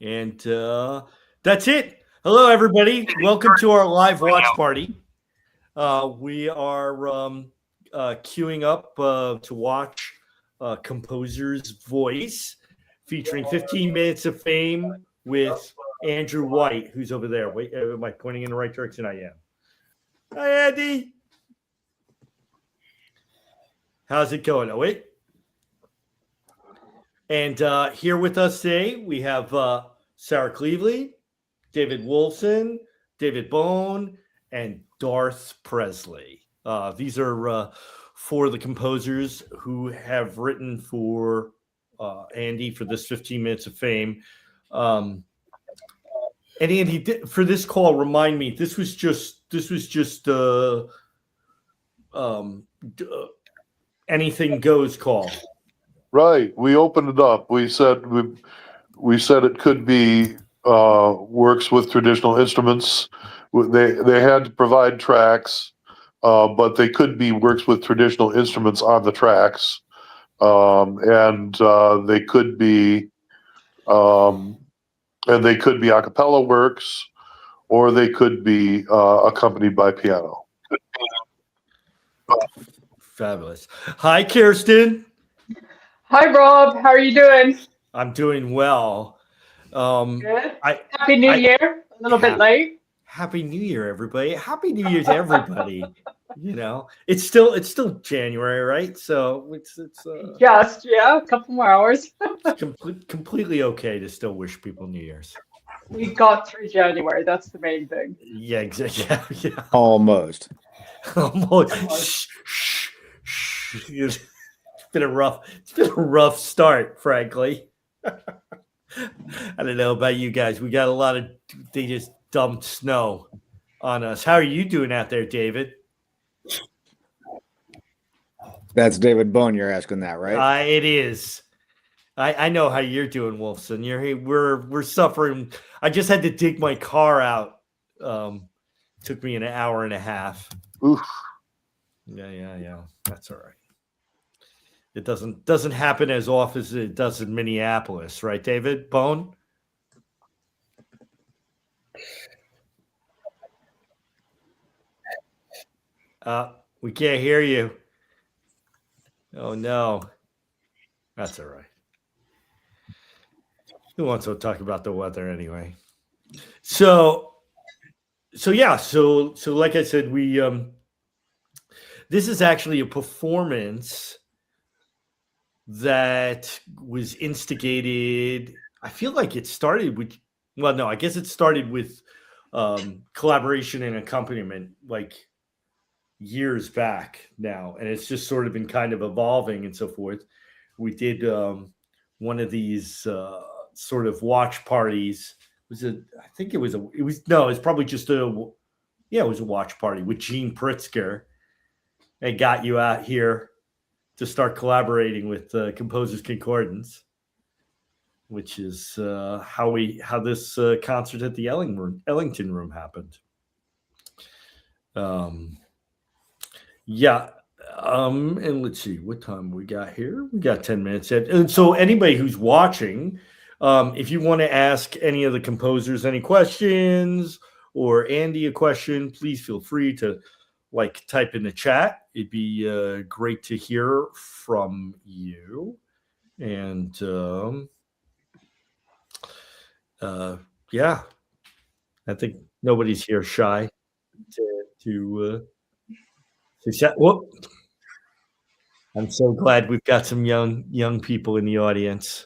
And that's it. Hello, everybody. Welcome to our live watch party. We are queuing up to watch Composer's Voice, featuring 15 minutes of fame with Andrew White, who's over there. Wait, am I pointing in the right direction? I am. Hi, Andy. How's it going? Oh, wait. And here with us today, we have Sarah Cleveley, David Wolfson, David Bone, and Darth Presley. These are four of the composers who have written for Andy for this 15 minutes of fame. And Andy, for this call, remind me, this was just anything goes call. Right. We opened it up. We said it could be works with traditional instruments. They had to provide tracks, but they could be works with traditional instruments on the tracks, and they could be a cappella works, or they could be accompanied by piano. Fabulous. Hi, Kirsten. Hi, Rob. How are you doing? I'm doing well. Good. Happy New Year. A little bit late. Happy New Year, everybody. Happy New Year to everybody. You know, it's still January, right? So it's a couple more hours. It's completely okay to still wish people New Year's. We got through January. That's the main thing. Yeah, exactly. Yeah. Almost. It's been a rough start, frankly. I don't know about you guys. We got a lot of, they just dumped snow on us. How are you doing out there, David? That's David Bone. You're asking that, right? It is. I know how you're doing, Wolfson. We're suffering. I just had to dig my car out. Took me an hour and a half. Oof. Yeah. That's all right. It doesn't happen as often as it does in Minneapolis, right, David Bone? We can't hear you. Oh no, that's all right. Who wants to talk about the weather anyway? So like I said, we this is actually a performance that was instigated. I feel like it started with, well, no, I guess it started with collaboration and accompaniment like years back now, and it's just sort of been kind of evolving and so forth. We did one of these sort of watch parties. It was probably just it was a watch party with Gene Pritzker, and got you out here to start collaborating with Composers Concordance, which is how this concert at the Ellington Room happened. And let's see what time we got here. We got 10 minutes. And so anybody who's watching, if you want to ask any of the composers any questions or Andy a question, please feel free to type in the chat. It'd be great to hear from you. And I think nobody's here shy to whoop. I'm so glad we've got some young people in the audience.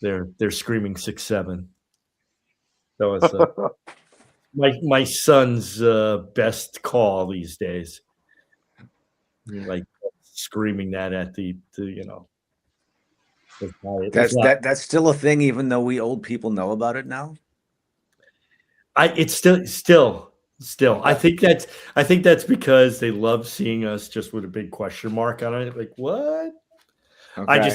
They're screaming 6-7. That was my son's best call these days. Like screaming that at the That's still a thing, even though we old people know about it now. It's still. I think that's because they love seeing us just with a big question mark on it. Like, what? Okay.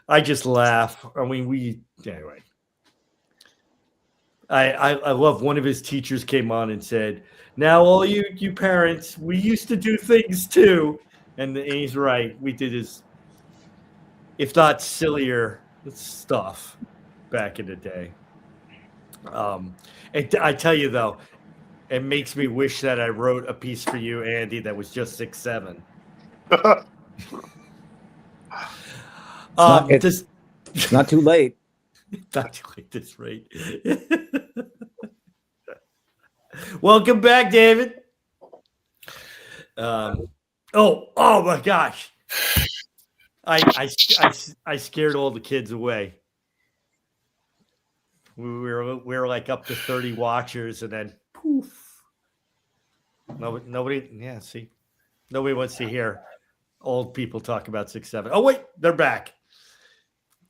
I just laugh. I mean, anyway. I love one of his teachers came on and said, "Now all you parents, we used to do things too," and he's right. We did his, if not sillier stuff back in the day. I tell you though, it makes me wish that I wrote a piece for you, Andy, that was just 6/7. It's not too late. Not too late this rate. Welcome back, David. Oh my gosh. I scared all the kids away. We were like up to 30 watchers, and then poof. Nobody. Yeah, see, nobody wants to hear old people talk about 6/7. Oh wait, they're back.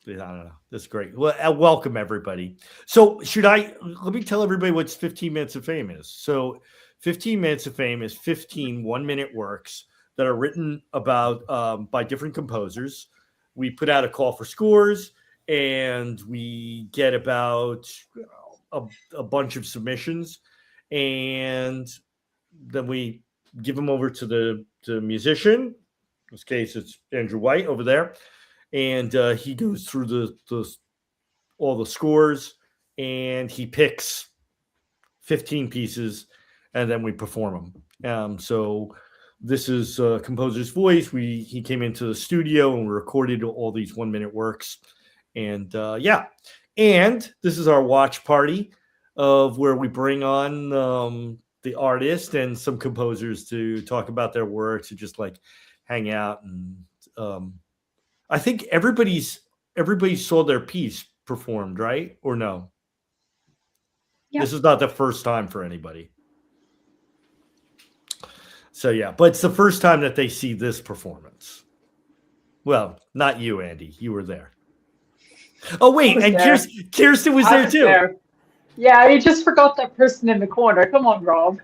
I don't know. That's great. Well, welcome everybody. So let me tell everybody what 15 Minutes of Fame is. So 15 Minutes of Fame is 15 1-minute works that are written about by different composers. We put out a call for scores, and we get about a bunch of submissions, and then we give them over to the musician. In this case, it's Andrew White over there. And he goes through all the scores, and he picks 15 pieces, and then we perform them. So this is composer's voice. He came into the studio and we recorded all these 1-minute works. And and this is our watch party of where we bring on the artist and some composers to talk about their works and just like hang out. And I think everybody saw their piece performed, right? Or no? Yeah. This is not the first time for anybody. So yeah, but it's the first time that they see this performance. Well, not you, Andy. You were there. Oh wait, and Kirsten was there too. There. Yeah, you just forgot that person in the corner. Come on, Rob.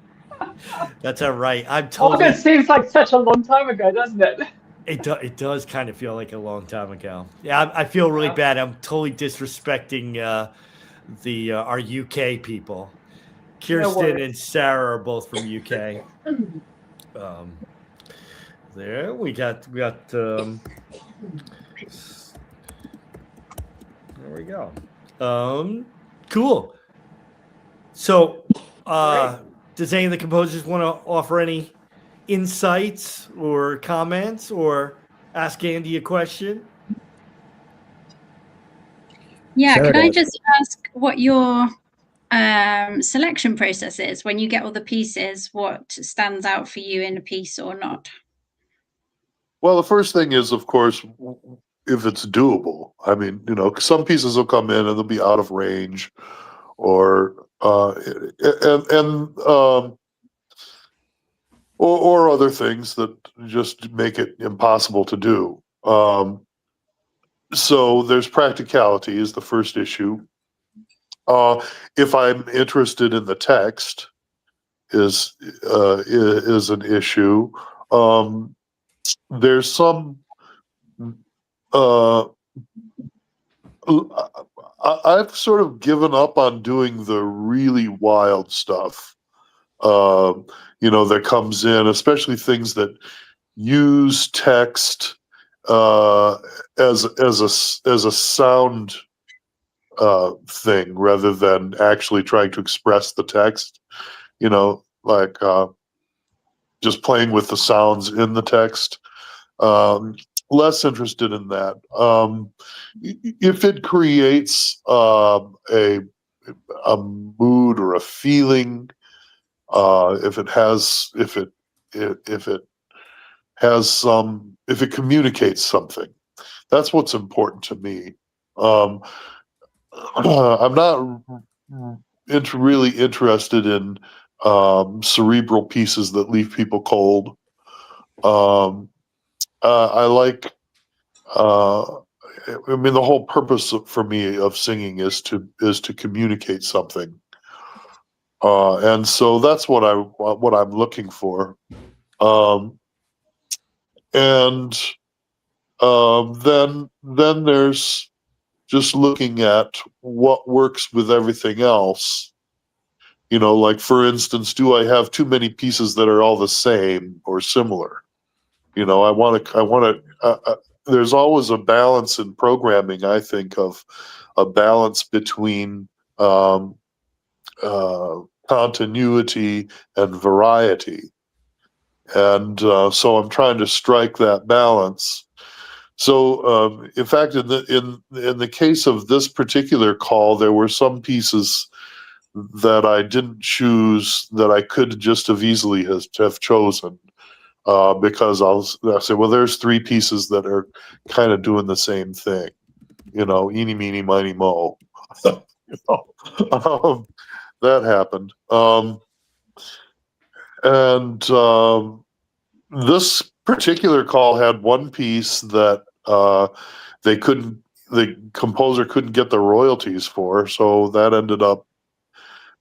That's all right. I'm totally. It seems like such a long time ago, doesn't it? It does kind of feel like a long time ago. Yeah, I feel really bad. I'm totally disrespecting our UK people. Kirsten and Sarah are both from UK. There we got. There we go. Cool. So, does any of the composers want to offer any insights or comments or ask Andy a question? Yeah, Sarah, can I just ask what your selection process is when you get all the pieces? What stands out for you in a piece or not? Well, the first thing is, of course, if it's doable. I mean, some pieces will come in and they'll be out of range, or or other things that just make it impossible to do. So there's practicality is the first issue. If I'm interested in the text, is an issue. There's some. I've sort of given up on doing the really wild stuff. That comes in, especially things that use text as a sound thing rather than actually trying to express the text. Like just playing with the sounds in the text. Less interested in that. If it creates a mood or a feeling, if it communicates something, that's what's important to me. I'm not really interested in cerebral pieces that leave people cold. I like. The whole purpose for me of singing is to communicate something. And so that's what I'm looking for. Then there's just looking at what works with everything else. Like for instance, do I have too many pieces that are all the same or similar? I want to. There's always a balance in programming, I think, of a balance between continuity and variety. And so I'm trying to strike that balance. So, in fact, in the case of this particular call, there were some pieces that I didn't choose that I could just have easily have chosen, because I'll say, well, there's three pieces that are kind of doing the same thing, eeny, meeny, miny, mo. That happened. This particular call had one piece that the composer couldn't get the royalties for, so that ended up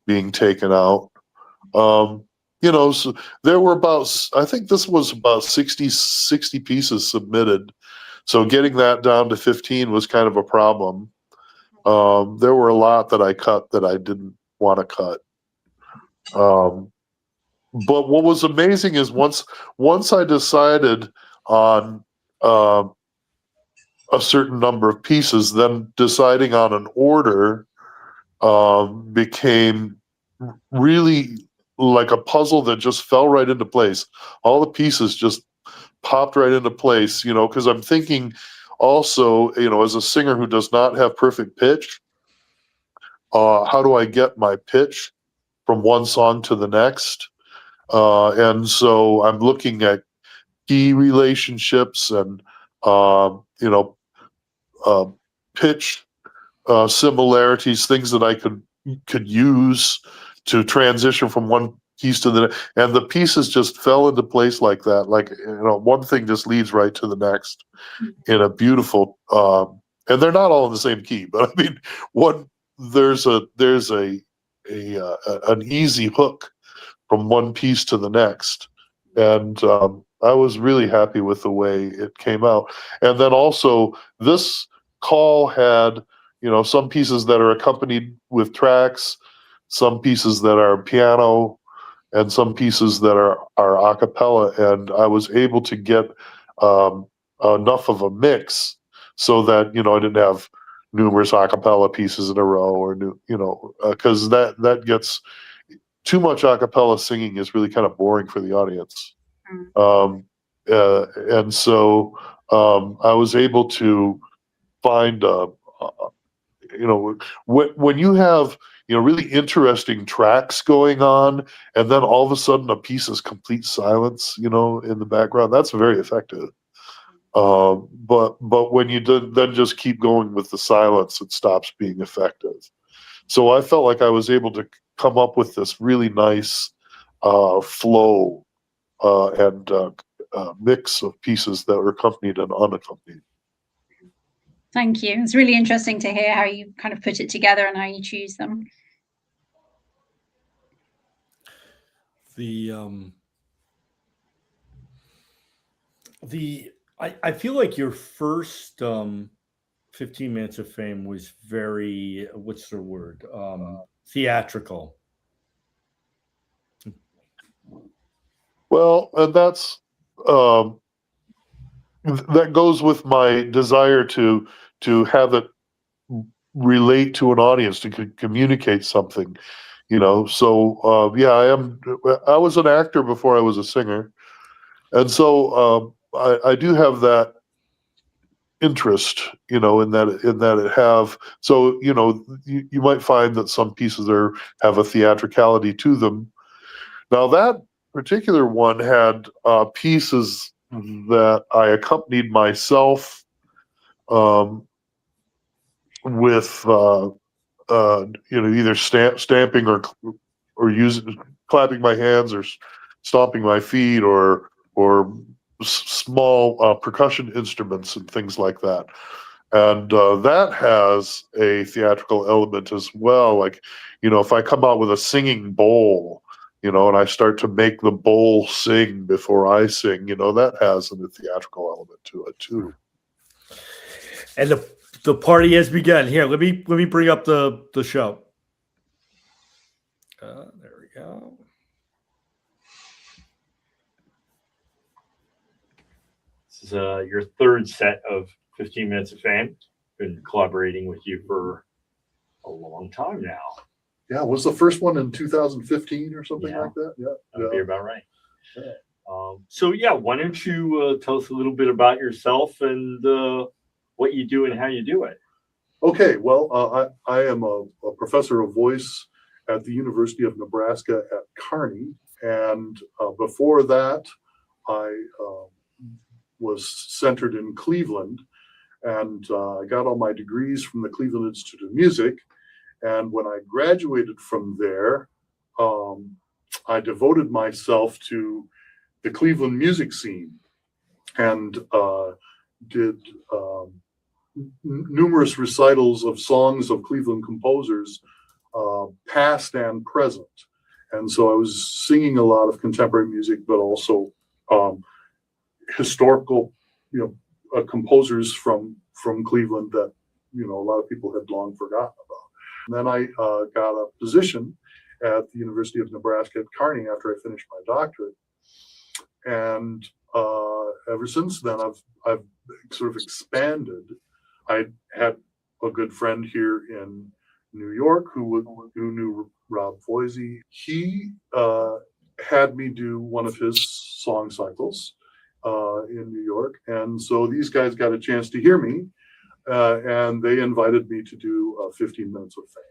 being taken out. So there were I think this was about 60 pieces submitted. So getting that down to 15 was kind of a problem. There were a lot that I cut that I didn't want to cut. But what was amazing is once I decided on a certain number of pieces, then deciding on an order became really like a puzzle that just fell right into place. All the pieces just popped right into place, because I'm thinking also, as a singer who does not have perfect pitch, how do I get my pitch from one song to the next? And so I'm looking at key relationships and, pitch similarities, things that I could use to transition from one piece to the next. And the pieces just fell into place like that. Like, one thing just leads right to the next in a beautiful, and they're not all in the same key, but I mean, there's an easy hook from one piece to the next. And I was really happy with the way it came out. And then also, this call had, some pieces that are accompanied with tracks, some pieces that are piano, and some pieces that are a cappella. And I was able to get enough of a mix so that, I didn't have numerous a cappella pieces in a row, or because that gets too much a cappella singing is really kind of boring for the audience. And so I was able to find, when you have, really interesting tracks going on, and then all of a sudden a piece is complete silence, in the background, that's very effective. But when you then just keep going with the silence, it stops being effective. So I felt like I was able to come up with this really nice flow and mix of pieces that were accompanied and unaccompanied. Thank you. It's really interesting to hear how you kind of put it together and how you choose them. I feel like your first 15 Minutes of Fame was very, what's the word? Theatrical. Well, and that's that goes with my desire to have it relate to an audience, to communicate something, So I was an actor before I was a singer, and so I do have that interest, in that it have. So you might find that some pieces have a theatricality to them. Now that particular one had pieces that I accompanied myself with either stamping or clapping my hands, or stomping my feet, or small percussion instruments and things like that. And that has a theatrical element as well. Like, if I come out with a singing bowl, and I start to make the bowl sing before I sing, that has a theatrical element to it too. And the party has begun. Here, let me bring up the show. There we go. This is your third set of 15 Minutes of Fame. been collaborating with you for a long time now. Yeah, was the first one in 2015 or something like that? Yeah, that'd be about right. So yeah, why don't you tell us a little bit about yourself and what you do and how you do it? Okay, well, I am a professor of voice at the University of Nebraska at Kearney, and before that, I was centered in Cleveland, and I got all my degrees from the Cleveland Institute of Music. And when I graduated from there, I devoted myself to the Cleveland music scene and did numerous recitals of songs of Cleveland composers, past and present. And so I was singing a lot of contemporary music, but also historical, composers from Cleveland that, a lot of people had long forgotten about. And then I got a position at the University of Nebraska at Kearney after I finished my doctorate. And ever since then, I've sort of expanded. I had a good friend here in New York who knew Rob Foisey. He had me do one of his song cycles in New York, and so these guys got a chance to hear me, and they invited me to do 15 Minutes of Fame.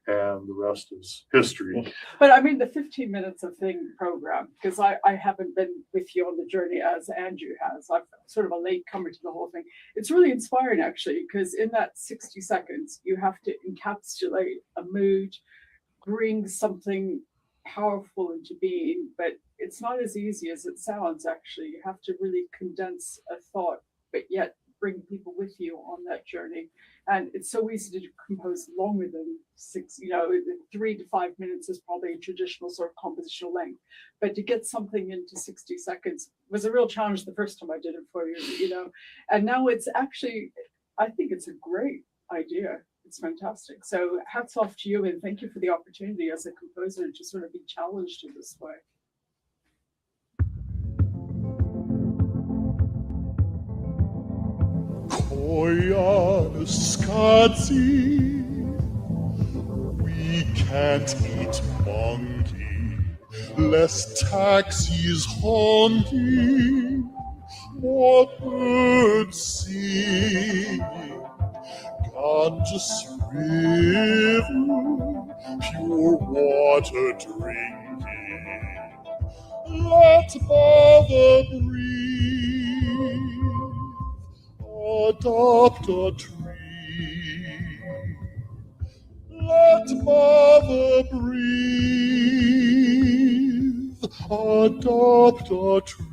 And the rest is history. But I mean, the 15 Minutes of Fame program, because I haven't been with you on the journey as Andrew has. I'm sort of a late comer to the whole thing. It's really inspiring, actually, because in that 60 seconds, you have to encapsulate a mood, bring something powerful into being, but it's not as easy as it sounds, actually. You have to really condense a thought, but yet bring people with you on that journey. And it's so easy to compose longer than 3 to 5 minutes is probably a traditional sort of compositional length. But to get something into 60 seconds was a real challenge the first time I did it for you, And now it's actually, I think it's a great idea. It's fantastic. So hats off to you, and thank you for the opportunity as a composer to sort of be challenged in this way. We can't eat monkey, lest taxis honking, more birds sing, Ganges River, pure water drinking, let mother breathe, adopt a tree. Let mother breathe, adopt a tree.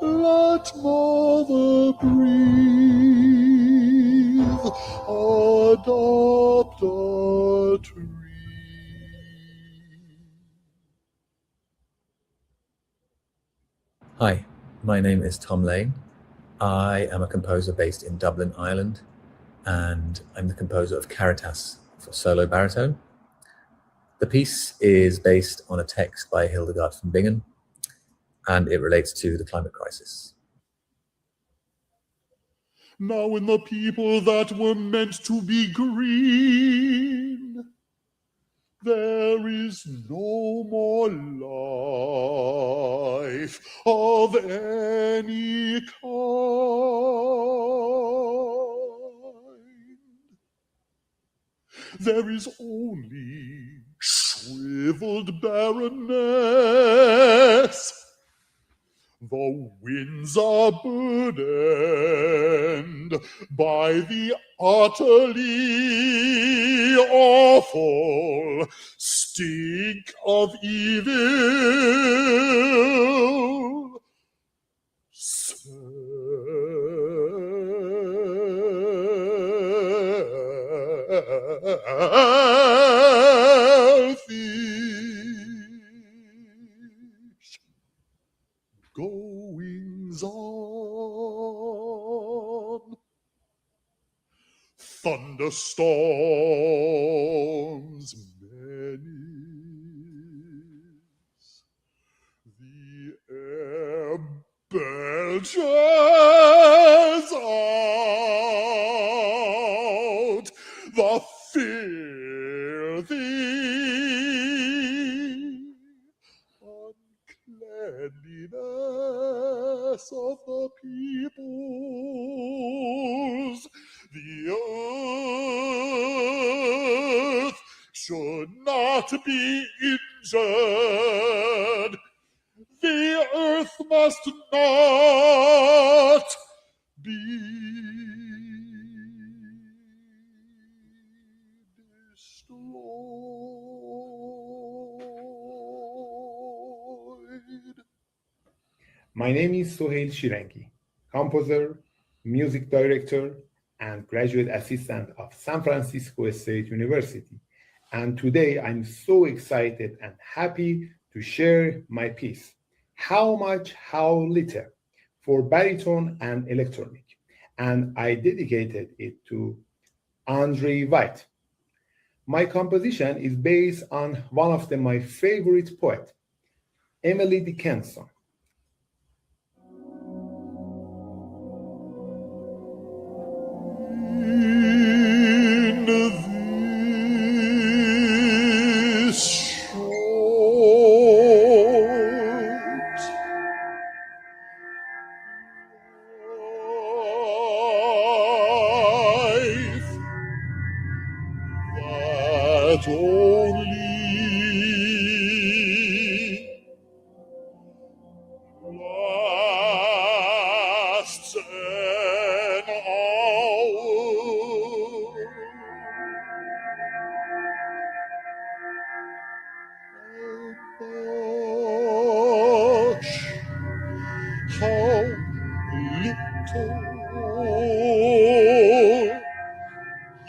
Let mother breathe, adopt a tree. Hi, my name is Tom Lane. I am a composer based in Dublin, Ireland, and I'm the composer of Caritas for solo baritone. The piece is based on a text by Hildegard von Bingen, and it relates to the climate crisis. Now when the people that were meant to be green, there is no more life of any kind. There is only shriveled barrenness. The winds are burdened by the utterly awful stink of evil. Selfish goings on, thunderstorms menace, the air belches the fear thee. Uncleanliness of the peoples, the earth should not be injured. The earth must not be destroyed. My name is Sohail Shirangi, composer, music director, and graduate assistant of San Francisco State University. And today I'm so excited and happy to share my piece, How Much, How Little, for baritone and electronic. And I dedicated it to Andre White. My composition is based on one of my favorite poets, Emily Dickinson. In this short life that only lasts an hour. How little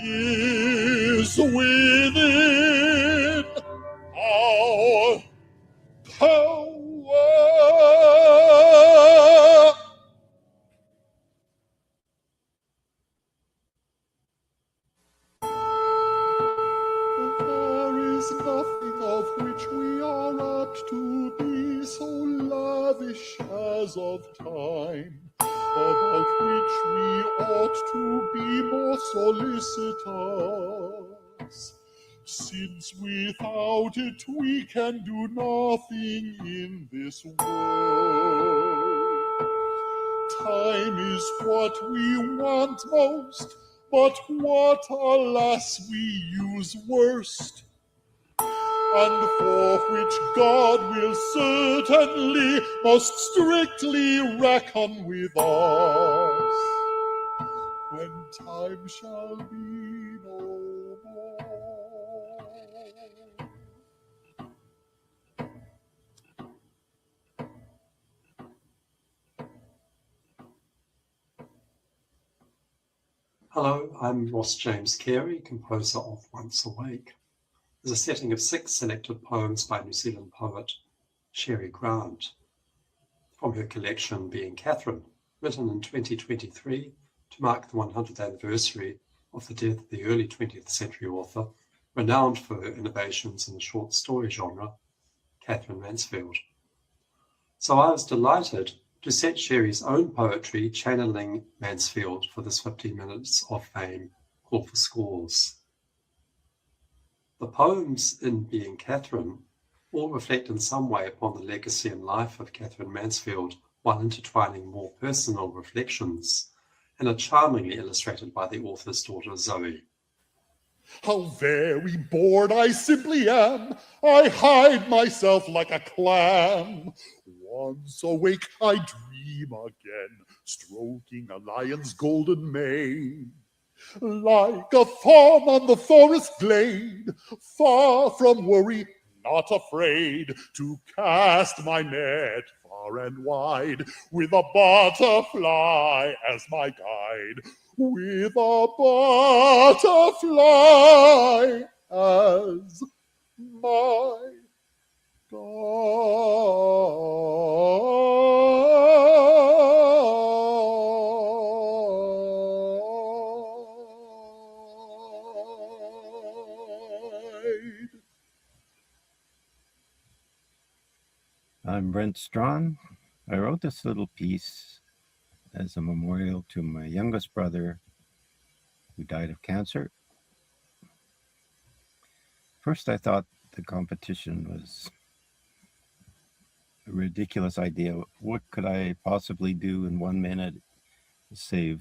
is within our power. There is nothing of which we are apt to be so lavish as of time, about which we ought to be more solicitous, since without it we can do nothing in this world. Time is what we want most, but what, alas, we use worst, and for which God will certainly most strictly reckon with us, when time shall be no more. Hello, I'm Ross James Carey, composer of Once Awake. There's a setting of 6 selected poems by New Zealand poet Sherry Grant from her collection Being Catherine, written in 2023 to mark the 100th anniversary of the death of the early 20th century author, renowned for her innovations in the short story genre, Catherine Mansfield. So I was delighted to set Sherry's own poetry channeling Mansfield for this 15 minutes of fame called for scores. The poems in Being Catherine all reflect in some way upon the legacy and life of Catherine Mansfield, while intertwining more personal reflections, and are charmingly illustrated by the author's daughter Zoe. How very bored I simply am. I hide myself like a clam. Once awake, I dream again, stroking a lion's golden mane. Like a fawn on the forest glade, far from worry, not afraid to cast my net far and wide, with a butterfly as my guide, with a butterfly as my guide. I'm Brent Strawn. I wrote this little piece as a memorial to my youngest brother who died of cancer, first I thought the competition was a ridiculous idea. What could I possibly do in 1 minute to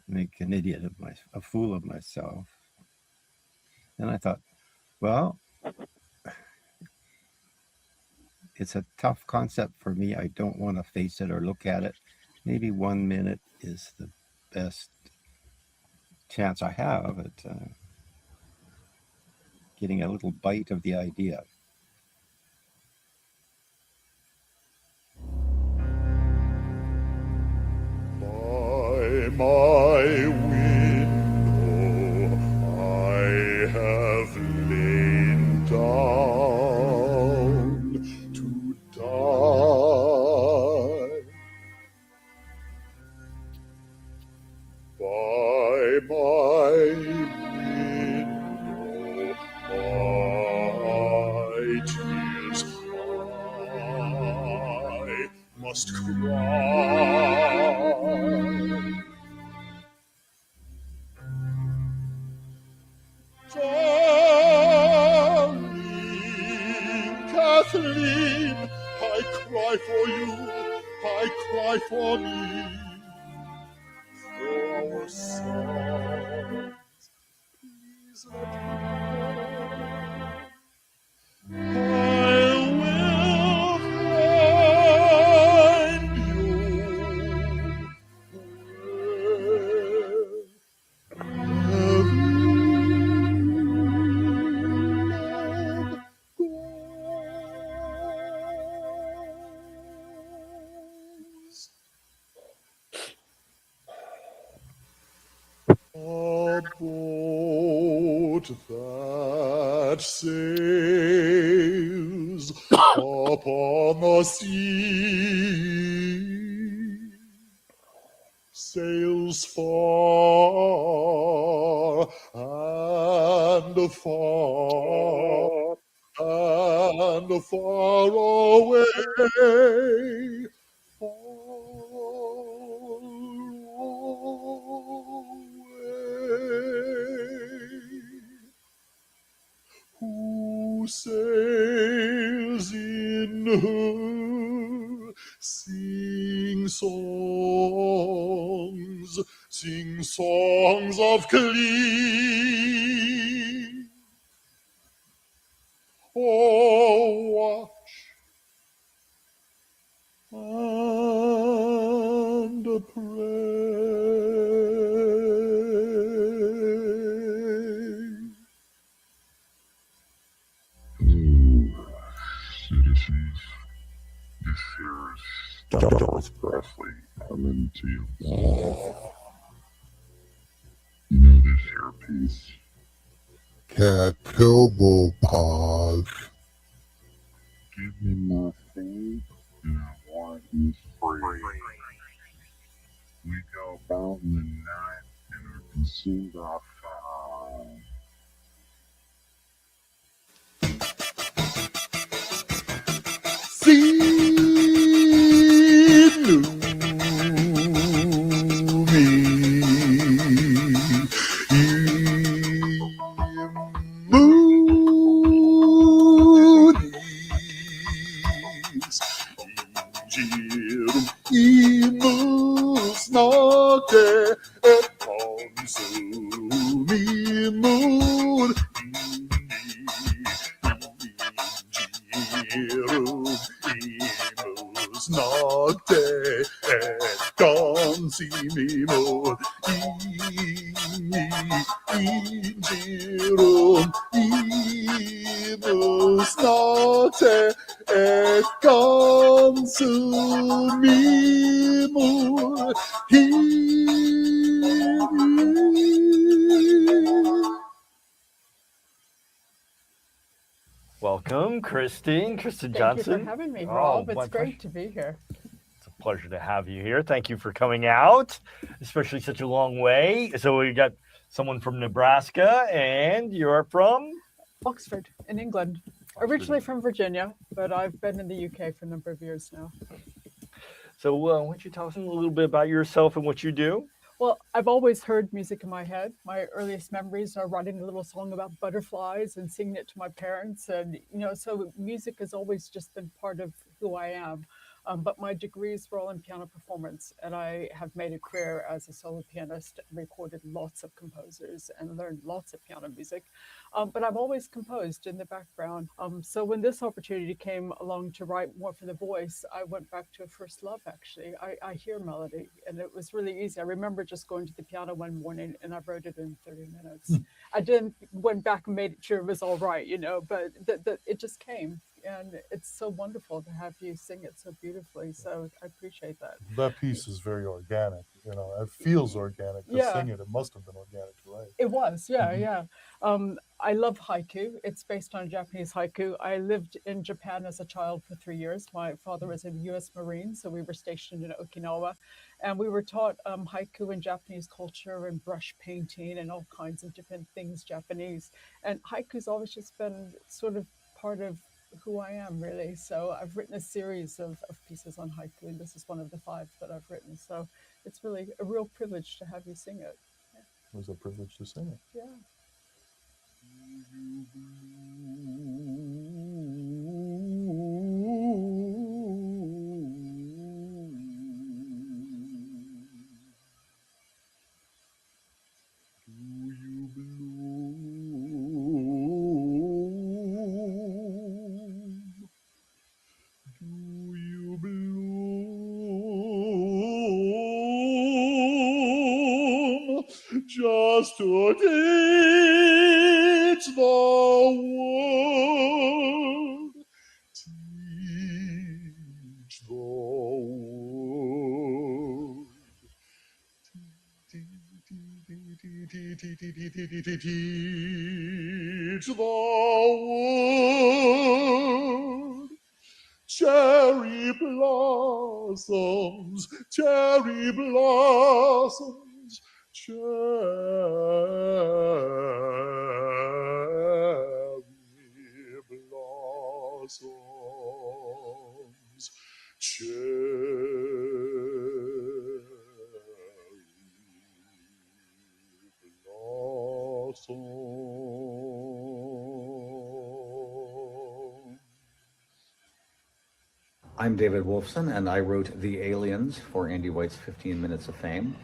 make an idiot of a fool of myself? And I thought, well, it's a tough concept for me. I don't want to face it or look at it. Maybe 1 minute is the best chance I have at getting a little bite of the idea. By my window I have lain down to die. By my window my tears I must cry. Darling Kathleen, I cry for you, I cry for me, for our sons. Please let me go. I will find you a boat that sails upon the sea sails far and far and far away. Who sails in her sing songs of glee. Oh, watch and pray. Citizens, this is Elvis Presley coming to you. You know this here piece? Cat Pillow Paws. Give me my faith and I want you free. We go about in the night and are consumed by fire. See Welcome, Kristen Johnson. Thank you for having me, Rob. It's great to be here. It's a pleasure to have you here. Thank you for coming out, especially such a long way. So we got someone from Nebraska, and you're from? Oxford, in England. Originally from Virginia, but I've been in the UK for a number of years now. So why don't you tell us a little bit about yourself and what you do? Well, I've always heard music in my head. My earliest memories are writing a little song about butterflies and singing it to my parents. And, so music has always just been part of who I am. But my degrees were all in piano performance, and I have made a career as a solo pianist, recorded lots of composers, and learned lots of piano music. But I've always composed in the background. So when this opportunity came along to write more for the voice, I went back to a first love, actually. I hear melody, and it was really easy. I remember just going to the piano one morning, and I wrote it in 30 minutes. I went back and made sure it was all right, but it just came. And it's so wonderful to have you sing it so beautifully. So I appreciate that. That piece is very organic. It feels organic to sing it. It must have been organic to write. It was, yeah. I love haiku. It's based on Japanese haiku. I lived in Japan as a child for 3 years. My father was in the U.S. Marines, so we were stationed in Okinawa, and we were taught haiku and Japanese culture and brush painting and all kinds of different things Japanese. And haiku's always just been sort of part of who I am, really. So I've written a series of pieces on haiku, and this is one of the 5 that I've written. So it's really a real privilege to have you sing it. It was a privilege to sing it. Yeah. Just to teach the world, teach the world, teach the world. Cherry blossoms, cherry blossoms, cherry blossoms, cherry blossoms. I'm David Wolfson, and I wrote The Aliens for Andy White's 15 Minutes of Fame.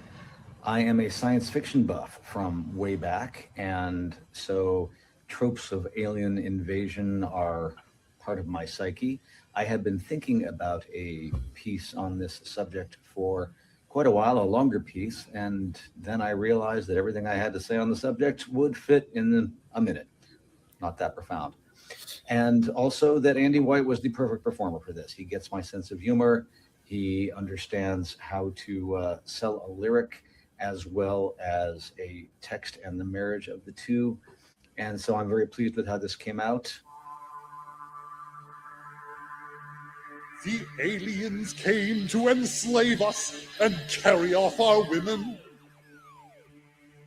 I am a science fiction buff from way back, and so tropes of alien invasion are part of my psyche. I had been thinking about a piece on this subject for quite a while, a longer piece, and then I realized that everything I had to say on the subject would fit in a minute. Not that profound. And also that Andy White was the perfect performer for this. He gets my sense of humor. He understands how to sell a lyric as well as a text and the marriage of the two. And so I'm very pleased with how this came out. The aliens came to enslave us and carry off our women.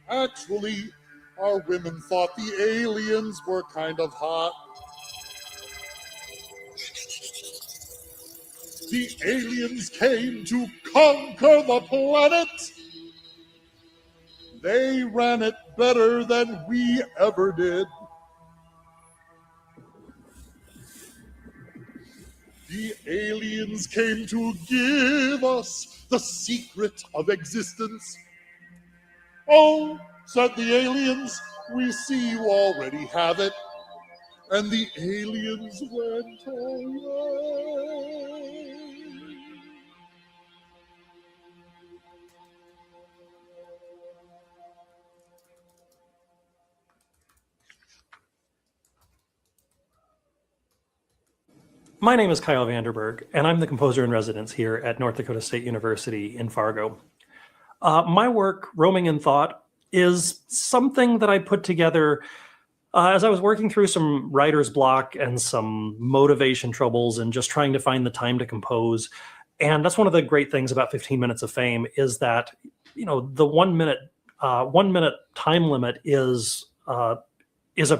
Actually, our women thought the aliens were kind of hot. The aliens came to conquer the planet. They ran it better than we ever did. The aliens came to give us the secret of existence. Oh, said the aliens, we see you already have it. And the aliens went away. My name is Kyle Vanderberg, and I'm the composer in residence here at North Dakota State University in Fargo. My work, Roaming in Thought, is something that I put together as I was working through some writer's block and some motivation troubles and just trying to find the time to compose. And that's one of the great things about 15 Minutes of Fame is that, the 1 minute time limit is a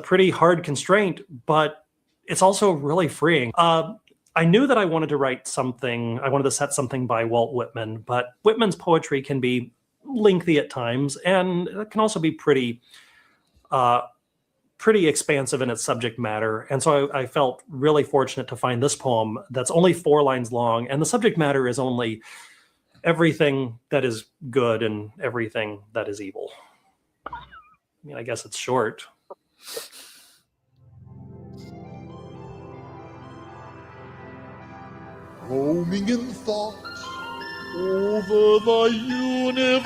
pretty hard constraint, but it's also really freeing. I knew that I wanted to write something, I wanted to set something by Walt Whitman, but Whitman's poetry can be lengthy at times, and it can also be pretty expansive in its subject matter. And so I felt really fortunate to find this poem that's only 4 lines long, and the subject matter is only everything that is good and everything that is evil. I mean, I guess it's short. Roaming in thought over the universe,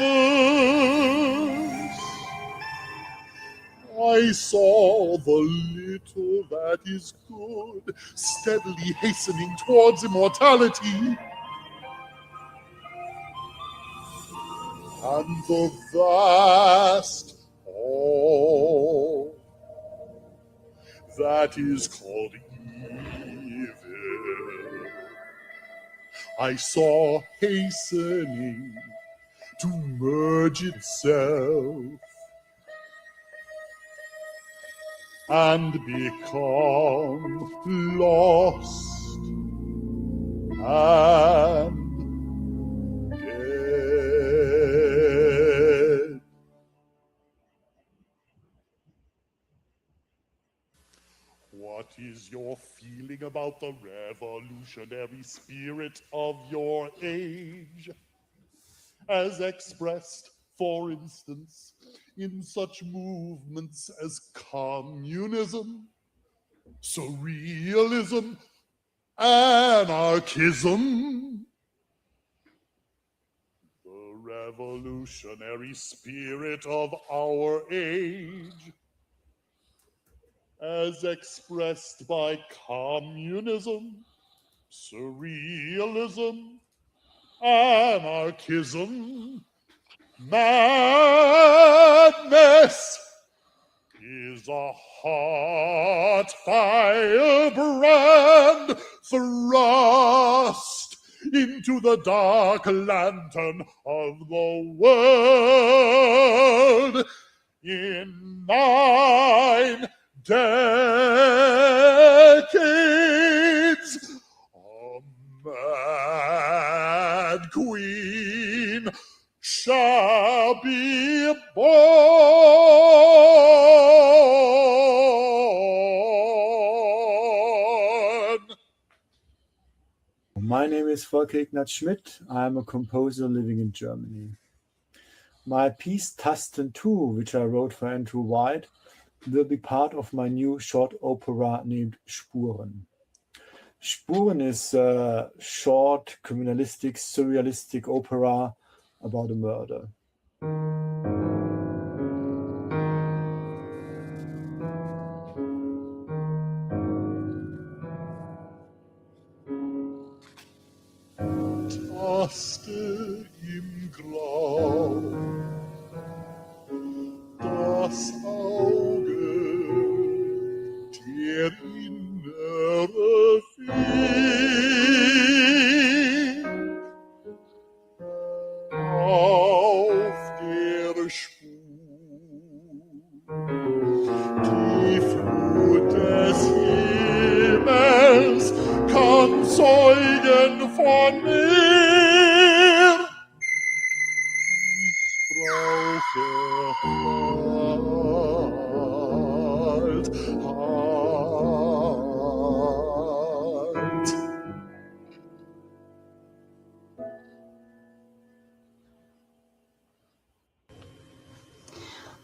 I saw the little that is good steadily hastening towards immortality. And the vast all that is called evil, I saw hastening to merge itself and become lost and dead. What is your feeling about the revolutionary spirit of your age, as expressed, for instance, in such movements as communism, surrealism, anarchism? The revolutionary spirit of our age, as expressed by communism, surrealism, anarchism, madness, is a hot firebrand thrust into the dark lantern of the world in 9 decades. A mad queen shall be born. My name is Volker Ignaz Schmidt. I am a composer living in Germany. My piece Tasten 2, which I wrote for Andrew White, will be part of my new short opera named Spuren. Spuren is a short, criminalistic, surrealistic opera about a murder. Taste im Grau das Auge, der innere Weg auf der Spur, die Flut des Himmels kann zeugen von mir. Ich brauche Halt, Halt.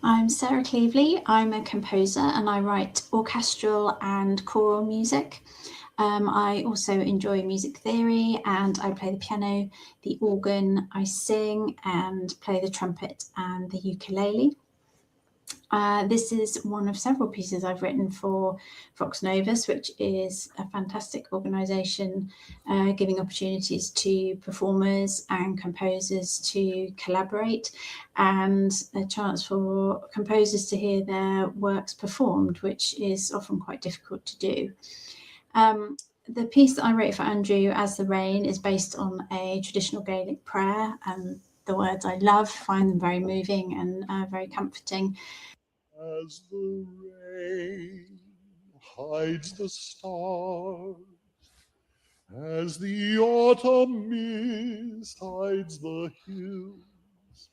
I'm Sarah Cleveley. I'm a composer and I write orchestral and choral music. I also enjoy music theory and I play the piano, the organ, I sing and play the trumpet and the ukulele. This is one of several pieces I've written for Vox Novus, which is a fantastic organisation giving opportunities to performers and composers to collaborate and a chance for composers to hear their works performed, which is often quite difficult to do. The piece that I wrote for Andrew, As the Rain, is based on a traditional Gaelic prayer, and the words I love, find them very moving and very comforting. As the rain hides the stars, as the autumn mist hides the hills,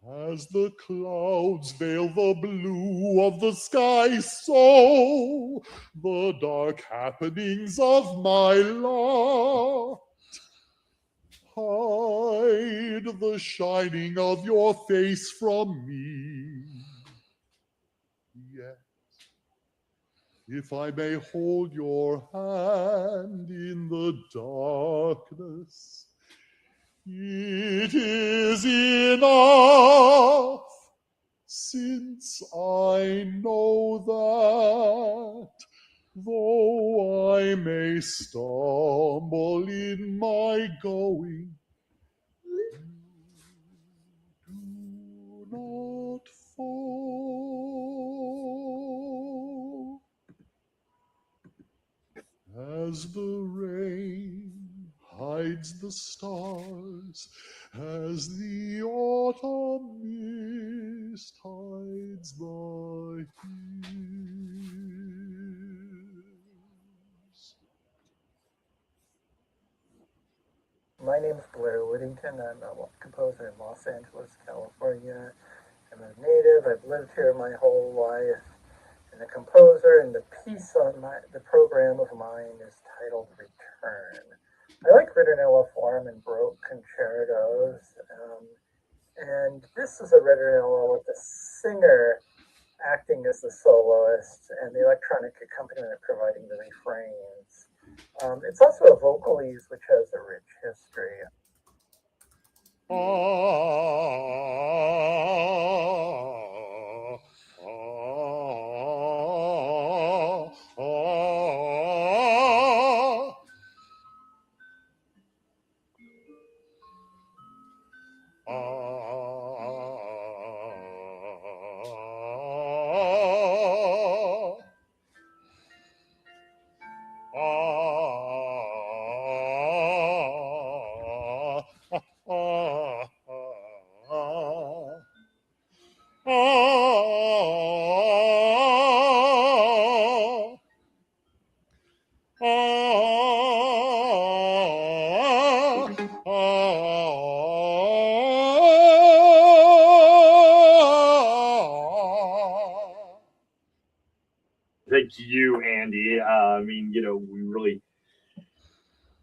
As the clouds veil the blue of the sky, so the dark happenings of my lot hide the shining of your face from me. Yet, if I may hold your hand in the darkness, it is enough, since I know that though I may stumble in my going, you do not fall. As the rain hides the stars, as the autumn mist hides the hills. My name is Blair Whittington. I'm a composer in Los Angeles, California. I'm a native. I've lived here my whole life. And a composer, and the piece on the program of mine is titled Return. I like ritornello form and Baroque concertos. And this is a ritornello with the singer acting as the soloist and the electronic accompaniment providing the refrains. It's also a vocalese, which has a rich history. Thank you, Andy. I mean, we really,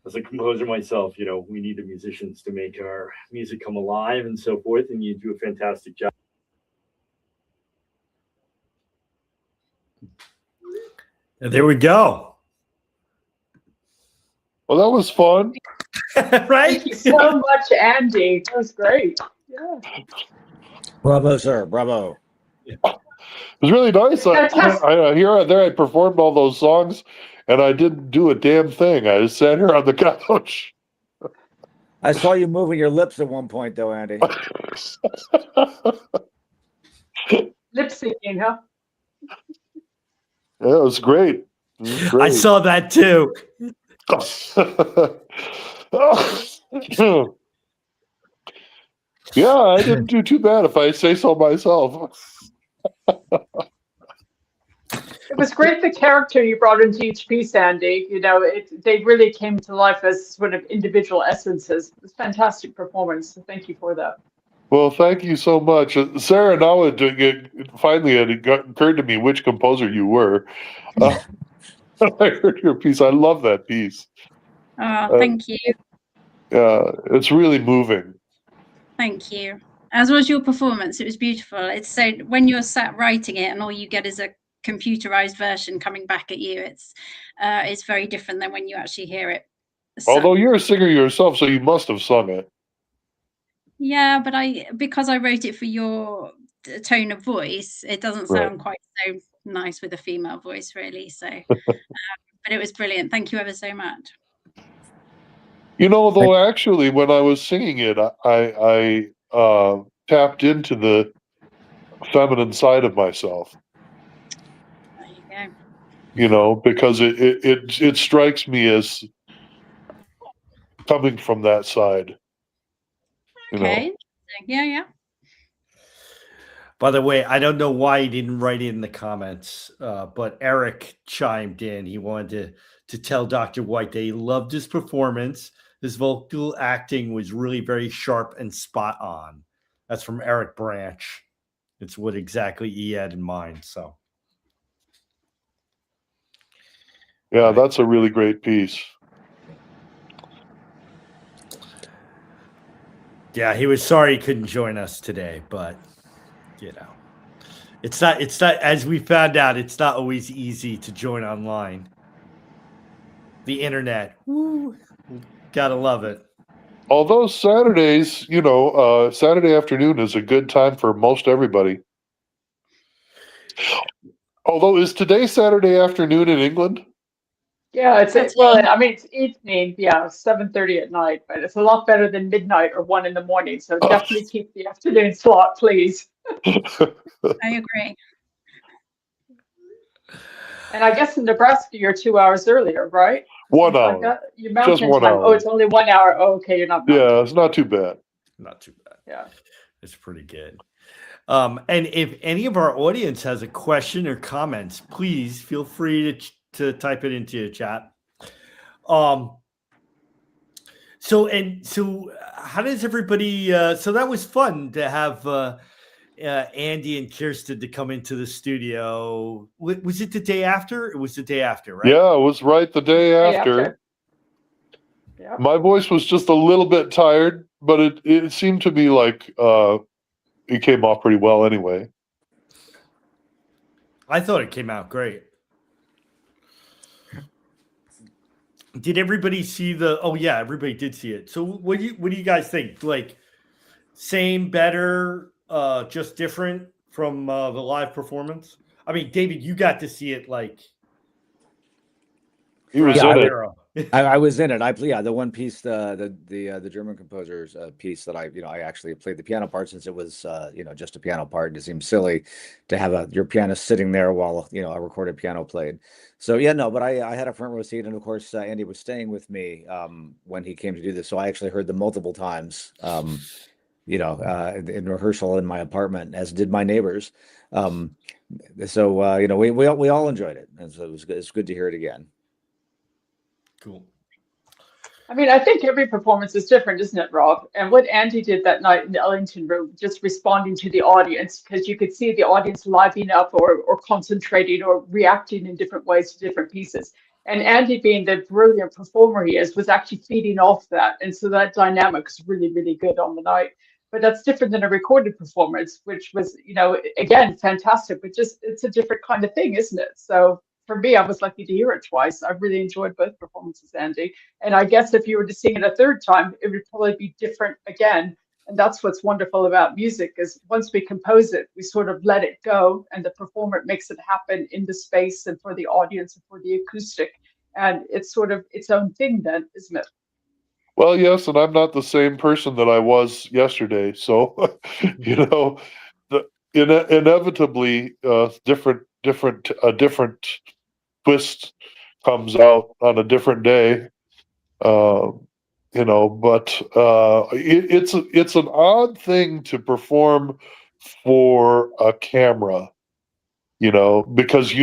as a composer myself, we need the musicians to make our music come alive and so forth, and you do a fantastic job. And there we go. Well, that was fun. Right? Thank you so much, Andy. That was great. Yeah. Bravo, sir. Bravo. It was really nice. Here and there, I performed all those songs, and I didn't do a damn thing. I just sat here on the couch. I saw you moving your lips at one point, though, Andy. Lip syncing, huh? Yeah, it was great. It was great. I saw that too. Yeah, I didn't do too bad if I say so myself. It was great, the character you brought into each piece, Andy. They really came to life as sort of individual essences. It was a fantastic performance. So thank you for that. Well, thank you so much. Sarah, now finally it occurred to me which composer you were. I heard your piece. I love that piece. Oh, thank you. Yeah, it's really moving. Thank you. As was your performance. It was beautiful. It's so when you're sat writing it and all you get is a computerized version coming back at you, it's very different than when you actually hear it. Although you're a singer yourself, so you must have sung it. Yeah, but because I wrote it for your tone of voice, it doesn't sound quite so nice with a female voice, really. So, but it was brilliant. Thank you ever so much. Though actually, when I was singing it, I tapped into the feminine side of myself. There you go. Because it strikes me as coming from that side. Okay. Yeah. By the way, I don't know why he didn't write it in the comments, but Eric chimed in. He wanted to tell Dr. White that he loved his performance. His vocal acting was really very sharp and spot on. That's from Eric Branch. It's what exactly he had in mind. So, yeah, that's a really great piece. yeah, he was sorry he couldn't join us today, but you know, it's not, as we found out, it's not always easy to join online. The internet, woo, gotta love it. Although Saturdays, Saturday afternoon is a good time for most everybody. Although, is today Saturday afternoon in England? Yeah, it's evening, yeah, 7:30 at night, but it's a lot better than midnight or 1 in the morning. So definitely keep the afternoon slot, please. I agree. And I guess in Nebraska, you're 2 hours earlier, right? 1 Something hour. like that? Your Just mountain 1 time. hour. Oh, it's only 1 hour. Oh, okay, you're not mountain. Yeah, it's not too bad. Not too bad. Yeah. It's pretty good. And if any of our audience has a question or comments, please feel free to type it into the chat. So how does everybody, so that was fun to have Andy and Kirsten to come into the studio. Was it the day after? It was the day after, right? Yeah, it was right the day after. Yep. My voice was just a little bit tired, but it seemed to be like it came off pretty well anyway. I thought it came out great. Did everybody see the? Oh yeah, everybody did see it. So what do you guys think? Like, same, better, just different from the live performance? I mean, David, you got to see it like. He was in it. I was in it. The one piece, the German composer's piece that I actually played the piano part, since it was just a piano part. It seemed silly to have your pianist sitting there while a recorded piano played. So but I had a front row seat, and of course Andy was staying with me when he came to do this, so I actually heard them multiple times. In rehearsal in my apartment, as did my neighbors. We all enjoyed it, and so it's good to hear it again. Cool. I mean, I think every performance is different, isn't it, Rob? And what Andy did that night in the Ellington room, just responding to the audience, because you could see the audience livening up or concentrating or reacting in different ways to different pieces. And Andy, being the brilliant performer he is, was actually feeding off that. And so that dynamic is really, really good on the night. But that's different than a recorded performance, which was, again, fantastic, but just it's a different kind of thing, isn't it? So for me, I was lucky to hear it twice. I really enjoyed both performances, Andy. And I guess if you were to sing it a third time, it would probably be different again. And that's what's wonderful about music, is once we compose it, we sort of let it go, and the performer makes it happen in the space and for the audience and for the acoustic. And it's sort of its own thing then, isn't it? Well, yes, and I'm not the same person that I was yesterday. So, inevitably, a different twist comes out on a different day. But it's an odd thing to perform for a camera, because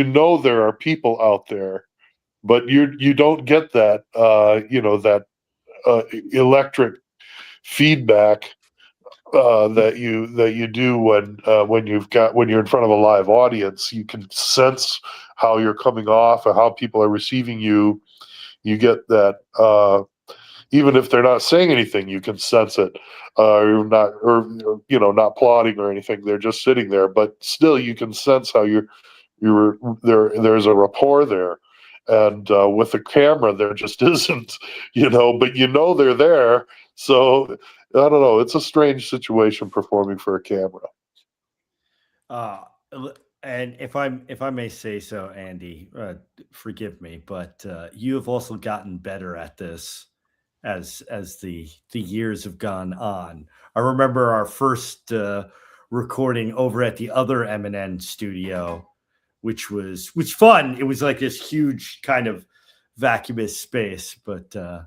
there are people out there, but you don't get that that electric feedback that you do when you're in front of a live audience. You can sense how you're coming off and how people are receiving you. You get that even if they're not saying anything, you can sense it. Not plotting or anything. They're just sitting there, but still you can sense how you're there. There's a rapport there. And with the camera, there just isn't, but they're there. So I don't know. It's a strange situation performing for a camera. And if I may say so, Andy, forgive me, but you have also gotten better at this as the years have gone on. I remember our first recording over at the other M&N studio, which was fun. It was like this huge kind of vacuous space, but I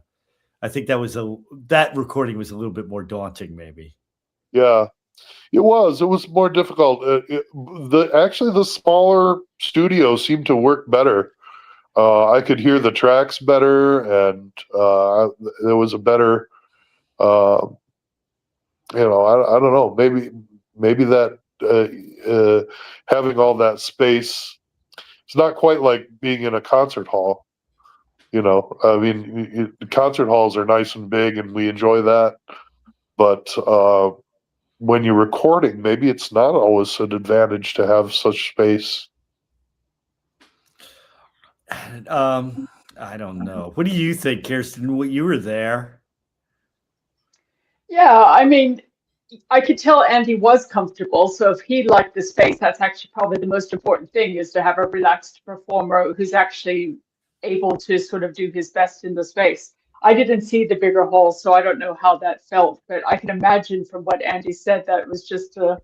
think that recording was a little bit more daunting, maybe. Yeah, it was. It was more difficult. The smaller studio seemed to work better. I could hear the tracks better, and there was a better I don't know. Maybe that having all that space, it's not quite like being in a concert hall. I mean, concert halls are nice and big, and we enjoy that. But when you're recording, maybe it's not always an advantage to have such space. I don't know. What do you think, Kirsten? You were there. Yeah, I mean, I could tell Andy was comfortable. So if he liked the space, that's actually probably the most important thing, is to have a relaxed performer who's actually able to sort of do his best in the space. I didn't see the bigger hall, so I don't know how that felt, but I can imagine from what Andy said that it was just a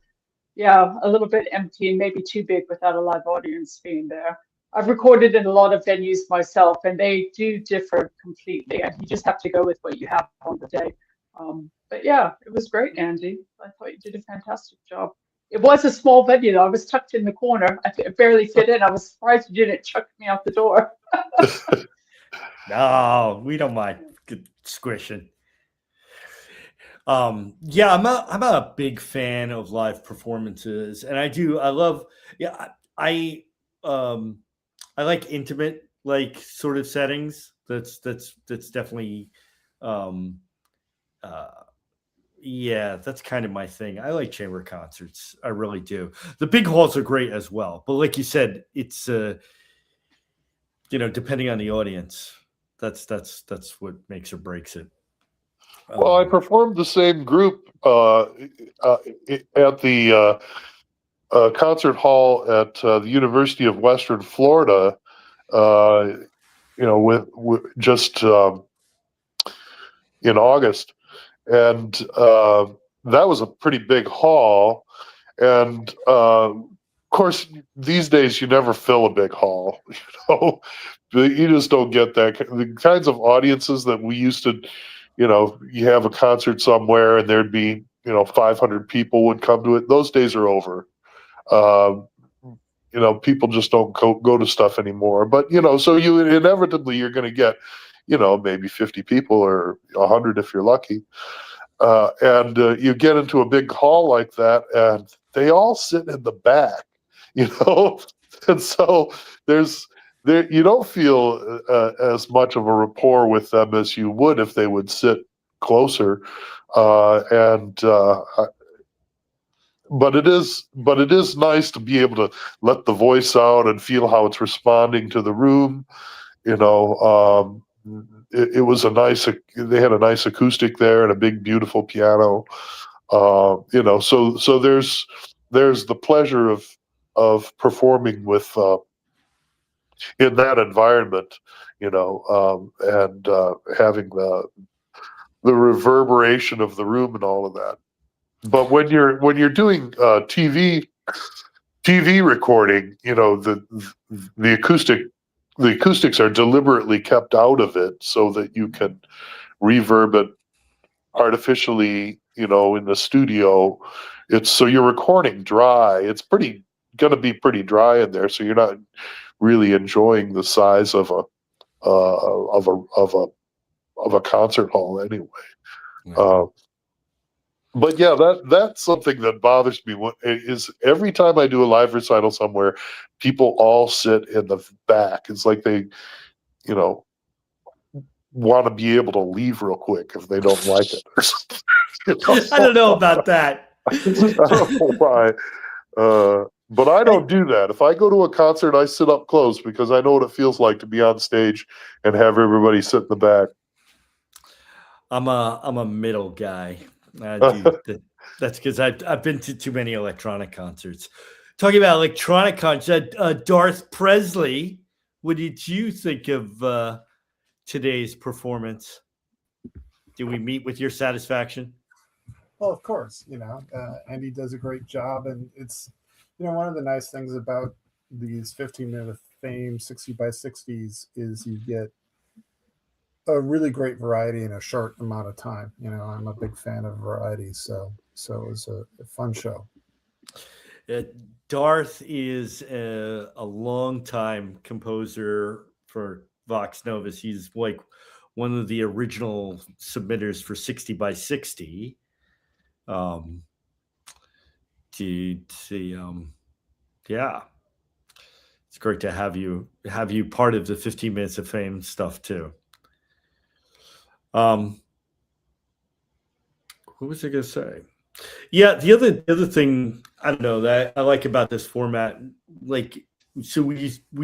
little bit empty and maybe too big without a live audience being there. I've recorded in a lot of venues myself, and they do differ completely, and you just have to go with what you have on the day. But yeah, it was great, Andy. I thought you did a fantastic job. It was a small venue, though. I was tucked in the corner. I barely fit in. I was surprised you didn't chuck me out the door. No, we don't mind squishing. Yeah, I'm a big fan of live performances, and I love, I like intimate, like, sort of settings. That's definitely yeah, that's kind of my thing. I like chamber concerts. I really do. The big halls are great as well, but like you said, it's depending on the audience, that's what makes or breaks it. Well, I performed the same group at the concert hall at the University of Western Florida. With just in August, and that was a pretty big hall. And of course, these days you never fill a big hall. You just don't get that. The kinds of audiences that we used to, you have a concert somewhere and there'd be 500 people would come to it. Those days are over. People just don't go to stuff anymore. But so you inevitably you're going to get maybe 50 people or 100 if you're lucky. And you get into a big hall like that, and they all sit in the back, and so you don't feel as much of a rapport with them as you would if they would sit closer. But it is nice to be able to let the voice out and feel how it's responding to the room. It was they had a nice acoustic there and a big, beautiful piano. So there's the pleasure of performing with in that environment, and having the reverberation of the room and all of that. But when you're doing TV recording, the acoustics are deliberately kept out of it so that you can reverb it artificially, in the studio. So you're recording dry. It's going to be pretty dry in there, so you're not really enjoying the size of a concert hall anyway. Yeah. But yeah, that's something that bothers me. Is every time I do a live recital somewhere, people all sit in the back. It's like they, want to be able to leave real quick if they don't like it or something. I don't know about that. I don't know why. But I don't do that. If I go to a concert, I sit up close because I know what it feels like to be on stage and have everybody sit in the back. I'm a middle guy. That's because I've been to too many electronic concerts. Talking about electronic concerts, Darth Presley, what did you think of today's performance? Did we meet with your satisfaction? Well, of course, Andy does a great job, and it's one of the nice things about these 15-minute Fame 60 by 60s is you get a really great variety in a short amount of time. I'm a big fan of variety, so it was a fun show. Darth is a longtime composer for Vox Novus. He's like one of the original submitters for 60 by 60. Um, yeah, it's great to have you part of the 15 minutes of fame stuff too. What was I gonna say? Yeah, the other thing I don't know that I like about this format, like, so we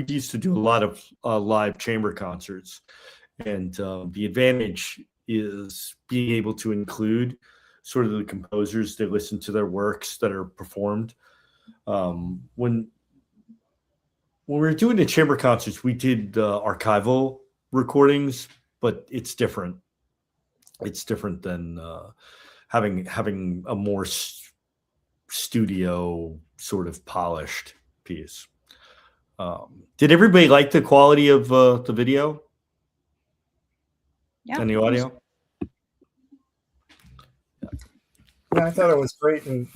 used to do a lot of live chamber concerts, and the advantage is being able to include sort of the composers that listen to their works that are performed. When we were doing the chamber concerts, we did archival recordings, but it's different. It's different than having a more studio sort of polished piece. Did everybody like the quality of the video? Yeah. And the audio? Yeah, I thought it was great. And,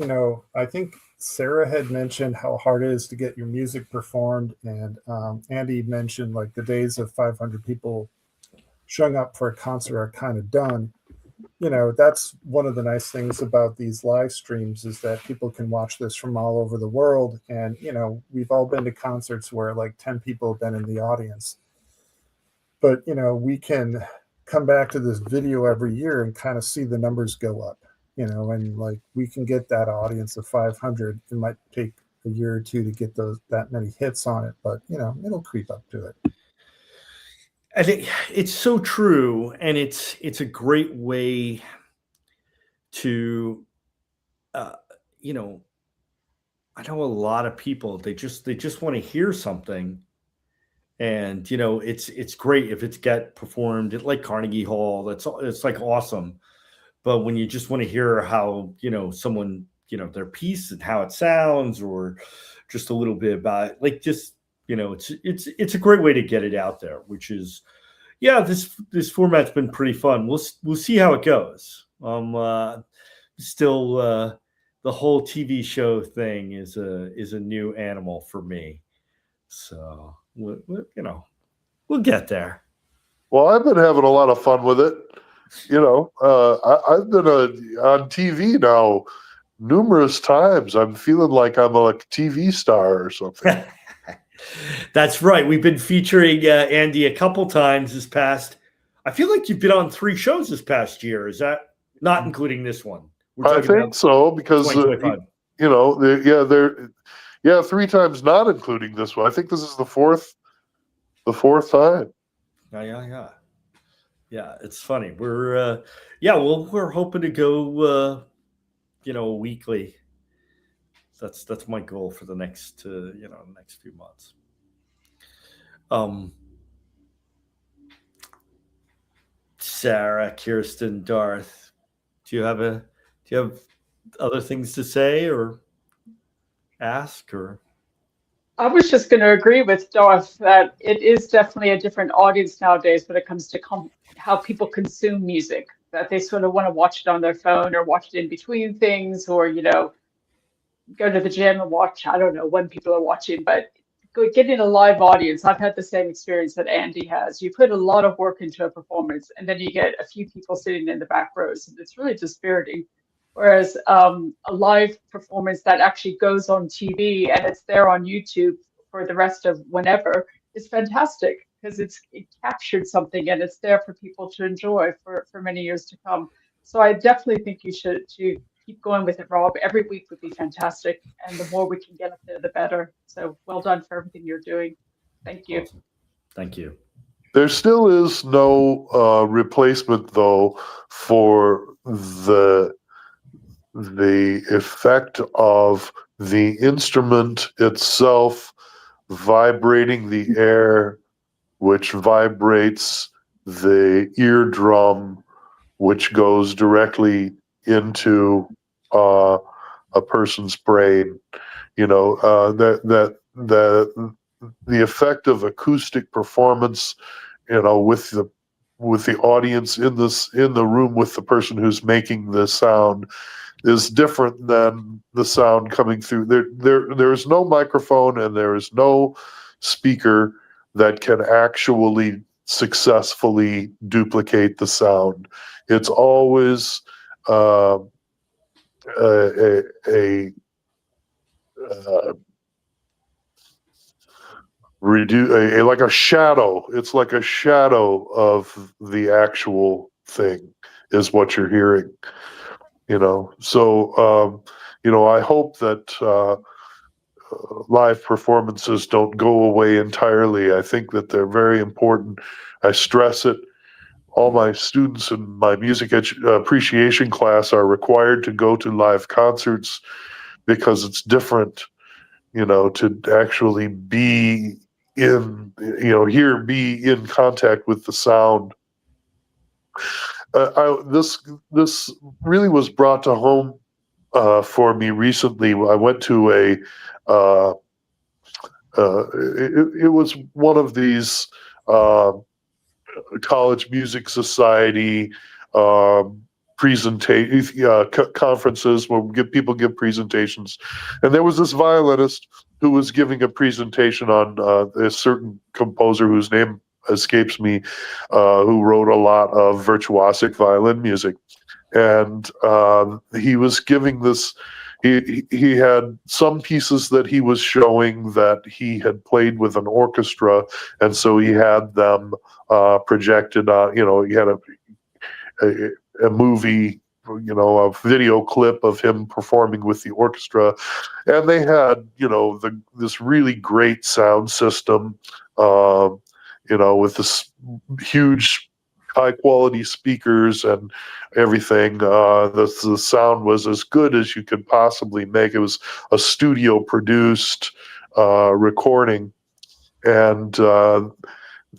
I think Sarah had mentioned how hard it is to get your music performed. And Andy mentioned like the days of 500 people showing up for a concert are kind of done. That's one of the nice things about these live streams is that people can watch this from all over the world. And, we've all been to concerts where like 10 people have been in the audience. But, we can come back to this video every year and kind of see the numbers go up, and like we can get that audience of 500. It might take a year or two to get that many hits on it, but, it'll creep up to it. I think it's so true, and it's a great way to, I know a lot of people they just want to hear something, and it's great if it's get performed at like Carnegie Hall. It's like awesome, but when you just want to hear how someone their piece and how it sounds, or just a little bit about it, like just it's a great way to get it out there, which is, yeah, this format's been pretty fun. We'll see how it goes. Still, the whole TV show thing is a new animal for me. So we'll get there. Well, I've been having a lot of fun with it. I've been on TV now numerous times. I'm feeling like I'm a TV star or something. That's right. We've been featuring Andy a couple times this past. I feel like you've been on 3 shows this past year. Is that not including this one? I think so, because 3 times not including this one. I think this is the fourth time. Yeah. It's funny. We're we're hoping to go weekly. That's my goal for the next next few months. Sarah, Kirsten, Darth, do you have other things to say or ask? Or I was just going to agree with Darth that it is definitely a different audience nowadays when it comes to how people consume music, that they sort of want to watch it on their phone or watch it in between things, or, go to the gym and watch, I don't know when people are watching, but getting a live audience. I've had the same experience that Andy has. You put a lot of work into a performance, and then you get a few people sitting in the back rows, and it's really dispiriting. Whereas a live performance that actually goes on TV and it's there on YouTube for the rest of whenever is fantastic, because it captured something and it's there for people to enjoy for many years to come. So I definitely think you should keep going with it, Rob. Every week would be fantastic, and the more we can get up there, the better. So well done for everything you're doing. Thank you. Awesome. Thank you. There still is no replacement, though, for the effect of the instrument itself vibrating the air, which vibrates the eardrum, which goes directly into a person's brain. The effect of acoustic performance, with the audience in the room with the person who's making the sound, is different than the sound coming through. There is no microphone and there is no speaker that can actually successfully duplicate the sound. It's always a like a shadow. It's like a shadow of the actual thing is what you're hearing. So I hope that live performances don't go away entirely. I think that they're very important. I stress it. All my students in my music appreciation class are required to go to live concerts because it's different, to actually be be in contact with the sound. This really was brought to home for me recently. I went to it was one of these college music society conferences where people give presentations, and there was this violinist who was giving a presentation on a certain composer whose name escapes me, who wrote a lot of virtuosic violin music, and he was giving this. He had some pieces that he was showing that he had played with an orchestra, and so he had them projected on. He had a movie, a video clip of him performing with the orchestra, and they had this really great sound system, with this huge high quality speakers and everything. The sound was as good as you could possibly make. It was a studio produced recording, and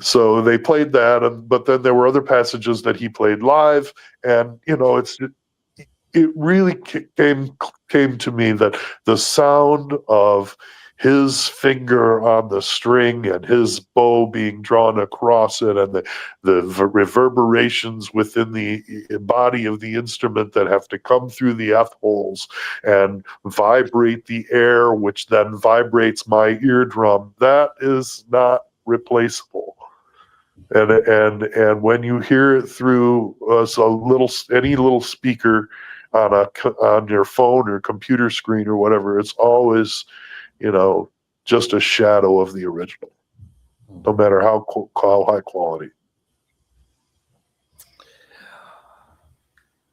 so they played that, but then there were other passages that he played live, and it really came to me that the sound of his finger on the string and his bow being drawn across it, and the reverberations within the body of the instrument that have to come through the F holes and vibrate the air, which then vibrates my eardrum, that is not replaceable. And when you hear it through any little speaker on your phone or computer screen or whatever, it's always just a shadow of the original, no matter how high quality.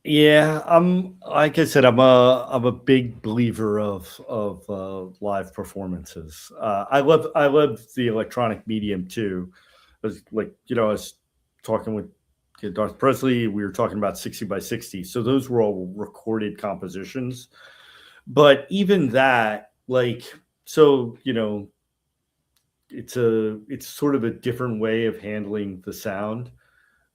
Yeah, like I said, I'm a big believer of live performances. I love the electronic medium too. I was talking with Darth Presley. We were talking about 60 by 60. So those were all recorded compositions. But even that, it's sort of a different way of handling the sound.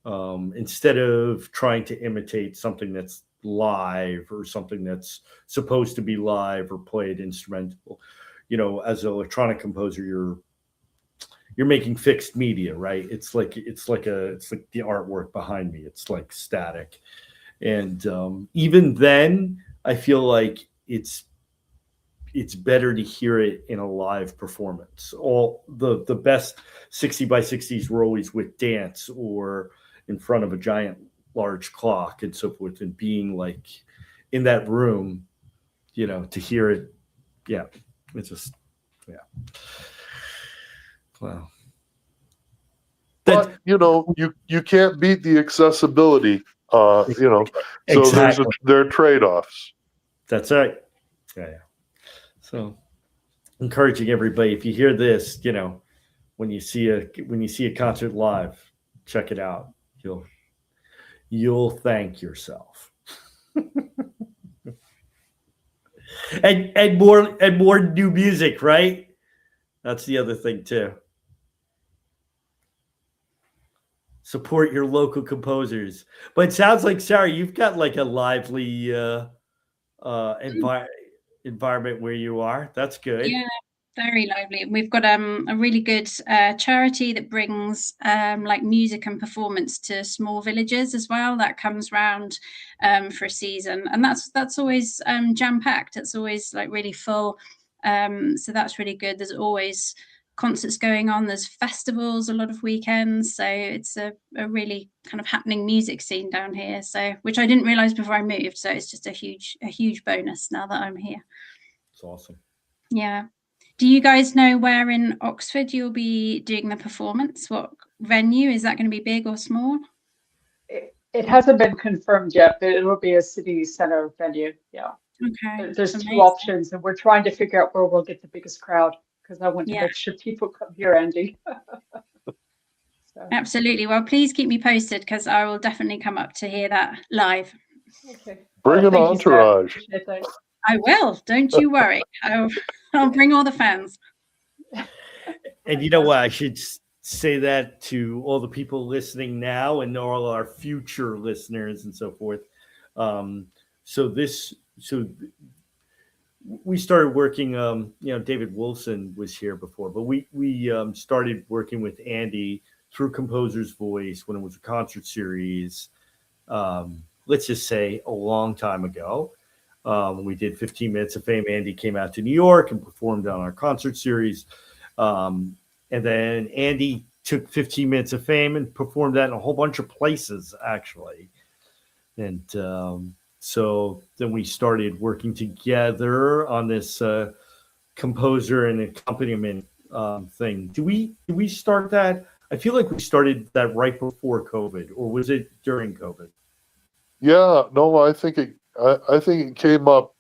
Instead of trying to imitate something that's live or something that's supposed to be live or played instrumental, as an electronic composer, you're making fixed media, right? It's like the artwork behind me. It's like static, and even then, I feel like it's better to hear it in a live performance. All the best 60 by 60s were always with dance or in front of a giant large clock and so forth, and being like in that room, to hear it. Yeah, it's just, yeah. Wow. But you can't beat the accessibility. So Exactly. there are trade-offs. That's right. Yeah. So encouraging everybody, if you hear this, when you see a concert live, check it out. You'll thank yourself. and more new music, right? That's the other thing too. Support your local composers. But it sounds like, Sarah, you've got like a lively environment where you are. That's good. Yeah, very lively. We've got a really good charity that brings like music and performance to small villages as well. That comes round for a season, and that's always jam packed. It's always like really full. So that's really good. There's always concerts going on. There's festivals a lot of weekends, so it's a really kind of happening music scene down here. So, which I didn't realize before I moved. So it's just a huge bonus now that I'm here. It's awesome. Yeah. Do you guys know where in Oxford you'll be doing the performance? What venue? Is that going to be big or small? It hasn't been confirmed yet, but it'll be a city center venue. Yeah. Okay. There's Amazing. two options, and we're trying to figure out where we'll get the biggest crowd, because I want to Yeah. make sure people come here, Andy. So, Absolutely. Well, please keep me posted, because I will definitely come up to hear that live. okay. Bring an thank you, Sarah. entourage. Appreciate that. I will. Don't you worry. I'll bring all the fans. And you know what? I should say that to all the people listening now and all our future listeners and so forth. So we started working. David Wilson was here before, but we started working with Andy through Composer's Voice when it was a concert series. Let's just say a long time ago. We did 15 Minutes of Fame. Andy came out to New York and performed on our concert series. And then Andy took 15 Minutes of Fame and performed that in a whole bunch of places, actually. And so then we started working together on this composer and accompaniment thing. Do we start that? I feel like we started that right before COVID, or was it during COVID? Yeah, no, I think it came up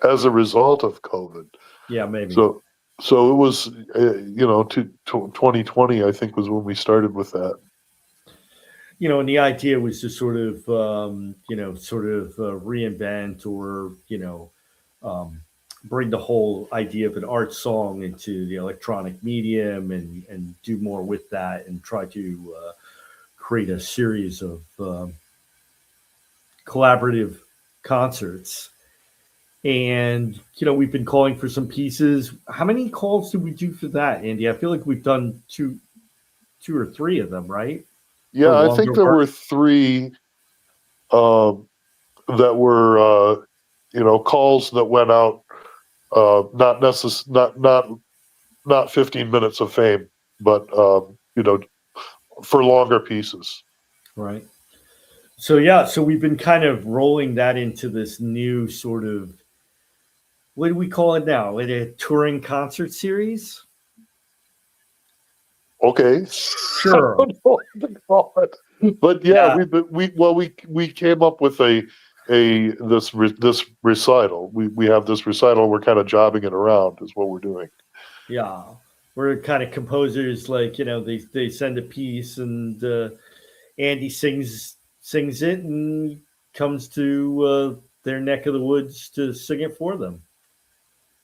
as a result of COVID. Yeah, maybe. So it was, to 2020, I think, was when we started with that. And the idea was to sort of reinvent or, bring the whole idea of an art song into the electronic medium and do more with that and try to create a series of collaborative concerts. And, we've been calling for some pieces. How many calls did we do for that, Andy? I feel like we've done two or three of them, right? Yeah, I think there were three that were, calls that went out, not 15 Minutes of Fame, but, for longer pieces. Right. So we've been kind of rolling that into this new sort of, what do we call it now? A touring concert series? Okay. Sure. I don't know what to call it. But yeah, we came up with this recital. We have this recital. We're kind of jobbing it around is what we're doing. Yeah. We're kind of composers, like, they send a piece and Andy sings it and comes to their neck of the woods to sing it for them.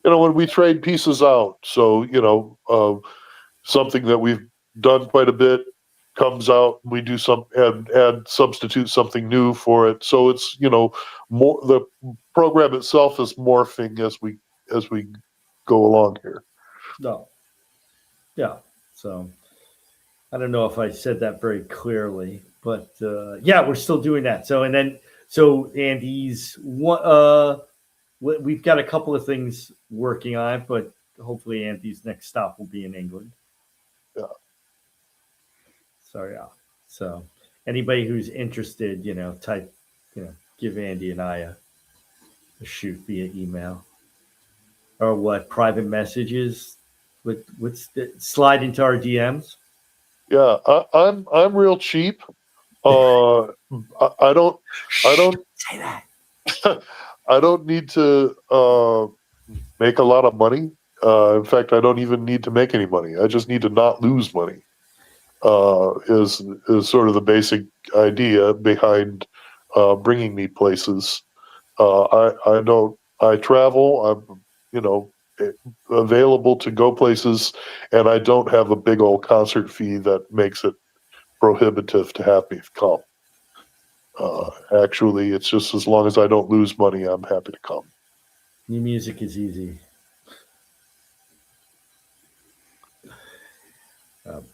When we trade pieces out, so something that we've done quite a bit comes out, we do some add substitute something new for it. So it's more, the program itself is morphing as we go along here. No. Yeah. So I don't know if I said that very clearly, but yeah, we're still doing that. So Andy's we've got a couple of things working on it, but hopefully Andy's next stop will be in England. Yeah. So yeah. So anybody who's interested, type, give Andy and I a shoot via email or what, private messages. Slide into our DMs. Yeah, I'm real cheap. I don't say that. I don't need to make a lot of money. In fact, I don't even need to make any money. I just need to not lose money. Is sort of the basic idea behind bringing me places. I travel. I'm available to go places, and I don't have a big old concert fee that makes it prohibitive to have me come. Actually, it's just as long as I don't lose money, I'm happy to come. New music is easy.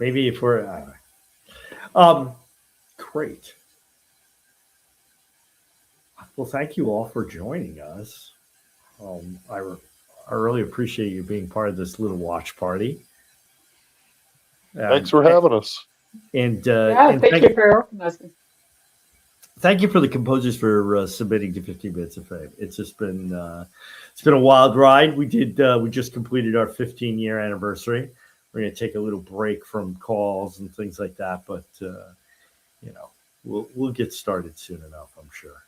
Maybe if we're great. Well, thank you all for joining us. I really appreciate you being part of this little watch party. Thanks for having us. And Yeah, thank you for organizing. Thank you for the composers for submitting to 15 Minutes of Fame. It's just been it's been a wild ride. We just completed our 15-year anniversary. We're going to take a little break from calls and things like that, but you know, we'll get started soon enough, I'm sure.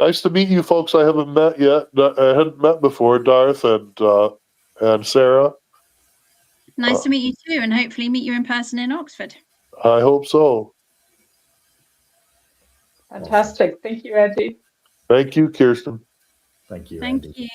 Nice to meet you folks I haven't met yet. I hadn't met before, Darth and Sarah. Nice to meet you too, and hopefully meet you in person in Oxford. I hope so. Fantastic. Thank you, Andy. Thank you, Kirsten. Thank you. Thank Andy. you.